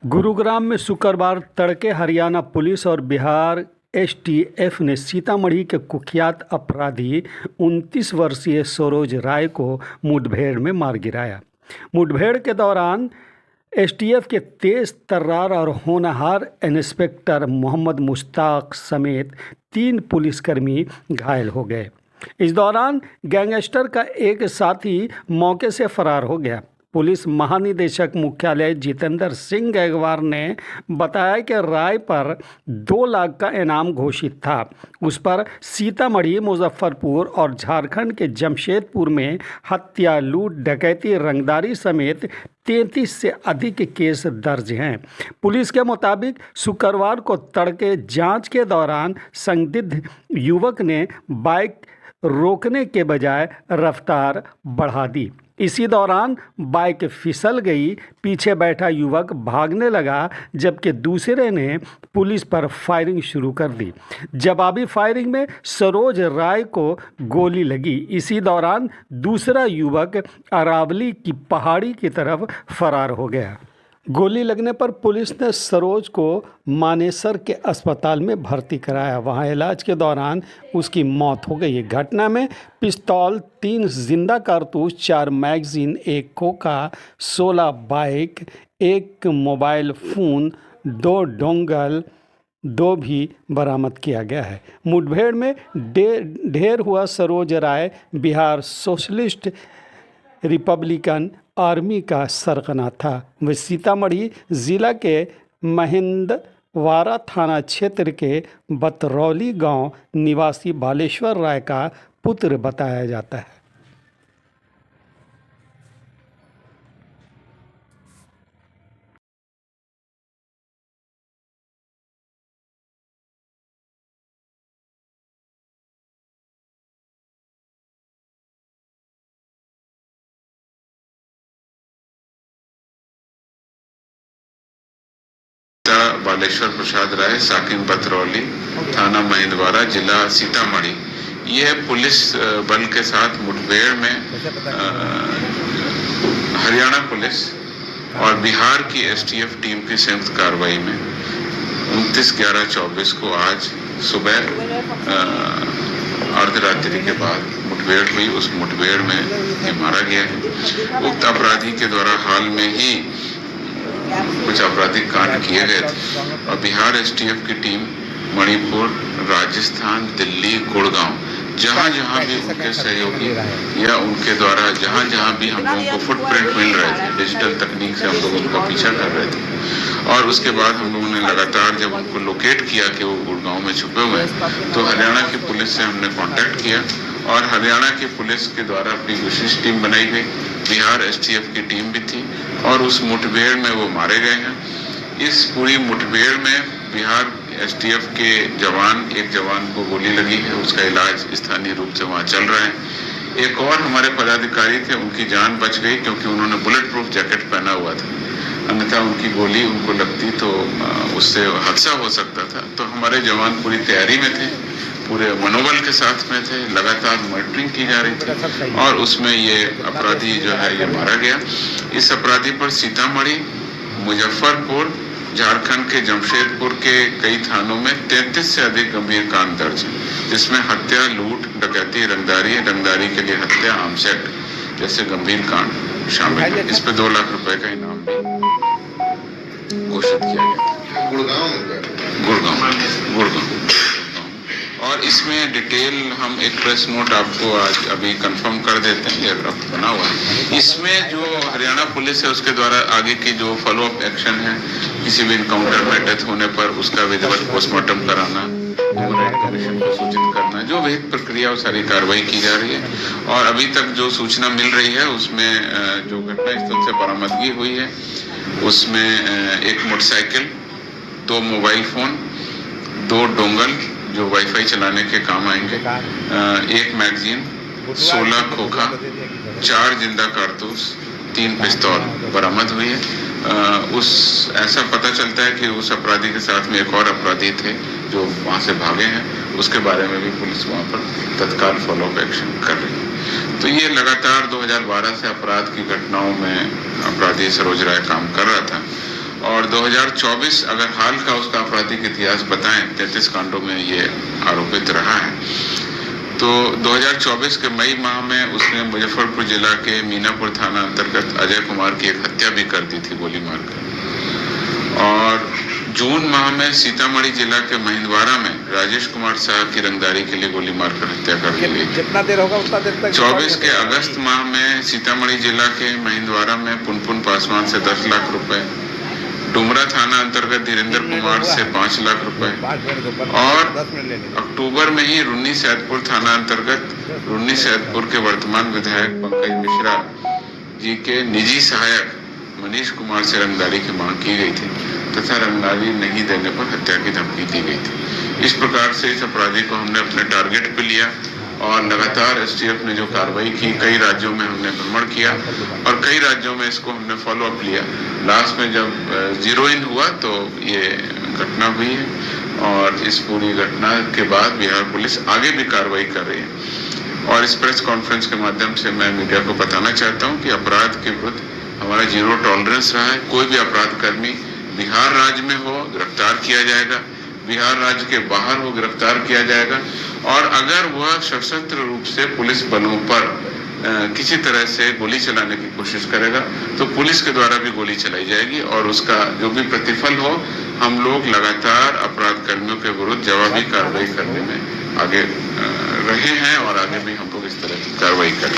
गुरुग्राम में शुक्रवार तड़के हरियाणा पुलिस और बिहार एसटीएफ ने सीतामढ़ी के कुख्यात अपराधी 29 वर्षीय सरोज राय को मुठभेड़ में मार गिराया। मुठभेड़ के दौरान एसटीएफ के तेज तर्रार और होनहार इंस्पेक्टर मोहम्मद मुश्ताक समेत 3 पुलिसकर्मी घायल हो गए। इस दौरान गैंगस्टर का एक साथी मौके से फरार हो गया। पुलिस महानिदेशक मुख्यालय जितेंद्र सिंह गैगवार ने बताया कि राय पर 2 लाख का इनाम घोषित था। उस पर सीतामढ़ी, मुजफ्फरपुर और झारखंड के जमशेदपुर में हत्या, लूट, डकैती, रंगदारी समेत 33 से अधिक केस दर्ज हैं। पुलिस के मुताबिक शुक्रवार को तड़के जांच के दौरान संदिग्ध युवक ने बाइक रोकने के बजाय रफ्तार बढ़ा दी। इसी दौरान बाइक फिसल गई। पीछे बैठा युवक भागने लगा, जबकि दूसरे ने पुलिस पर फायरिंग शुरू कर दी। जवाबी फायरिंग में सरोज राय को गोली लगी। इसी दौरान दूसरा युवक अरावली की पहाड़ी की तरफ फरार हो गया। गोली लगने पर पुलिस ने सरोज को मानेसर के अस्पताल में भर्ती कराया। वहां इलाज के दौरान उसकी मौत हो गई। घटना में पिस्तौल, 3 जिंदा कारतूस, 4 मैगजीन, 1 खोखा, 16 बाइक, 1 मोबाइल फ़ोन, 2 डोंगल, 2 भी बरामद किया गया है। मुठभेड़ में ढेर हुआ सरोज राय बिहार सोशलिस्ट रिपब्लिकन आर्मी का सरगना था। वह सीतामढ़ी जिला के महेंद्रवाड़ा थाना क्षेत्र के बतरौली गांव निवासी बालेश्वर राय का पुत्र बताया जाता है। बालेश्वर प्रसाद राय, साकिन बतरौली, थाना महेंद्रवाड़ा, जिला सीतामढ़ी। यह पुलिस बल के साथ मुठभेड़ में हरियाणा पुलिस और बिहार की एसटीएफ टीम की संयुक्त कार्रवाई में 29/11/24 को आज सुबह अर्धरात्रि के बाद मुठभेड़ हुई। उस मुठभेड़ में ये मारा गया है। उक्त अपराधी के द्वारा हाल में ही कुछ आपराधिक कांड किए गए थे और बिहार एसटीएफ की टीम मणिपुर, राजस्थान, दिल्ली, गुड़गांव, जहां जहां भी उनके सहयोगी या उनके द्वारा जहां भी हम लोगों को फुटप्रिंट मिल रहे थे, डिजिटल तकनीक से हम लोग उनका पीछा कर रहे थे। और उसके बाद हम लोगों ने लगातार जब उनको लोकेट किया कि वो गुड़गांव में छुपे हुए हैं, तो हरियाणा की पुलिस से हमने कांटेक्ट किया और हरियाणा की पुलिस के द्वारा अपनी विशेष टीम बनाई गई। बिहार एसटीएफ की टीम भी थी और उस मुठभेड़ में वो मारे गए हैं। इस पूरी मुठभेड़ में बिहार एसटीएफ के एक जवान को गोली लगी है। उसका इलाज स्थानीय रूप से वहाँ चल रहा है। एक और हमारे पदाधिकारी थे, उनकी जान बच गई क्योंकि उन्होंने बुलेट प्रूफ जैकेट पहना हुआ था, अन्यथा उनकी गोली उनको लगती तो उससे हादसा हो सकता था। तो हमारे जवान पूरी तैयारी में थे, पूरे मनोबल के साथ में थे, लगातार मॉनिटरिंग की जा रही थी और उसमें ये अपराधी जो है ये मारा गया। इस अपराधी पर सीतामढ़ी, मुजफ्फरपुर, झारखंड के जमशेदपुर के कई थानों में 33 से अधिक गंभीर कांड दर्ज हैं, जिसमें हत्या, लूट, डकैती, रंगदारी के लिए हत्या, आर्मसेट जैसे गंभीर कांड शामिल है। इस पे 2 लाख रुपए का इनाम भी घोषित किया गया। गुड़गांव। और इसमें डिटेल हम एक प्रेस नोट आपको आज अभी कंफर्म कर देते हैं, ये बना हुआ है। इसमें जो हरियाणा पुलिस है उसके द्वारा आगे की जो फॉलो अप एक्शन है, किसी भी इनकाउंटर में डेथ होने पर उसका विधिवत पोस्टमार्टम कराना, ह्यूमन राइट कमीशन को सूचित करना, जो विहित प्रक्रिया सारी कार्रवाई की जा रही है। और अभी तक जो सूचना मिल रही है उसमें जो घटनास्थल से बरामदगी हुई है उसमें एक मोटरसाइकिल, 2 मोबाइल फोन, 2 डोंगल जो वाईफाई चलाने के काम आएंगे, 1 मैगजीन, 16 खोखा, 4 जिंदा कारतूस, 3 पिस्तौल बरामद हुई है। ऐसा पता चलता है कि उस अपराधी के साथ में एक और अपराधी थे जो वहां से भागे हैं। उसके बारे में भी पुलिस वहां पर तत्काल फॉलोअप एक्शन कर रही है। तो ये लगातार 2012 से अपराध की घटनाओं में अपराधी सरोज राय काम कर रहा था और 2024 अगर हाल का उसका आपराधिक इतिहास बताएं 33 कांडों में ये आरोपित रहा है। तो 2024 के मई माह में उसने मुजफ्फरपुर जिला के मीनापुर थाना अंतर्गत अजय कुमार की एक हत्या भी कर दी थी गोली मारकर। और जून माह में सीतामढ़ी जिला के महिंदवाड़ा में राजेश कुमार शाह की रंगदारी के लिए गोली मारकर हत्या कर दी गई। कितना देर होगा उतना देर तक? 24 के अगस्त माह में सीतामढ़ी जिला के महिंदवाड़ा में पुनपुन पासवान से 10 लाख रुपए, डुमरा थाना अंतर्गत धीरेन्द्र कुमार से 5 लाख रुपए और अक्टूबर में ही रुन्नी सैदपुर थाना अंतर्गत रुन्नी सैदपुर के वर्तमान विधायक पंकज मिश्रा जी के निजी सहायक मनीष कुमार से रंगदारी की मांग की गई थी तथा रंगदारी नहीं देने पर हत्या की धमकी दी गई थी। इस प्रकार से इस अपराधी को हमने अपने टारगेट पे लिया और लगातार एसटीएफ ने जो कार्रवाई की, कई राज्यों में हमने भ्रमण किया और कई राज्यों में इसको हमने फॉलो अप लिया। लास्ट में जब जीरो इन हुआ तो ये घटना हुई है और इस पूरी घटना के बाद बिहार पुलिस आगे भी कार्रवाई कर रही है। और इस प्रेस कॉन्फ्रेंस के माध्यम से मैं मीडिया को बताना चाहता हूँ कि अपराध के विरुद्ध हमारा जीरो टॉलरेंस रहा है। कोई भी अपराध कर्मी बिहार राज्य में हो गिरफ्तार किया जाएगा, बिहार राज्य के बाहर हो गिरफ्तार किया जाएगा और अगर वह सशस्त्र रूप से पुलिस बलों पर किसी तरह से गोली चलाने की कोशिश करेगा तो पुलिस के द्वारा भी गोली चलाई जाएगी और उसका जो भी प्रतिफल हो हम लोग लगातार अपराध कर्मियों के विरुद्ध जवाबी कार्रवाई करने में आगे रहे हैं और आगे भी हम लोग इस तरह की कार्रवाई करें।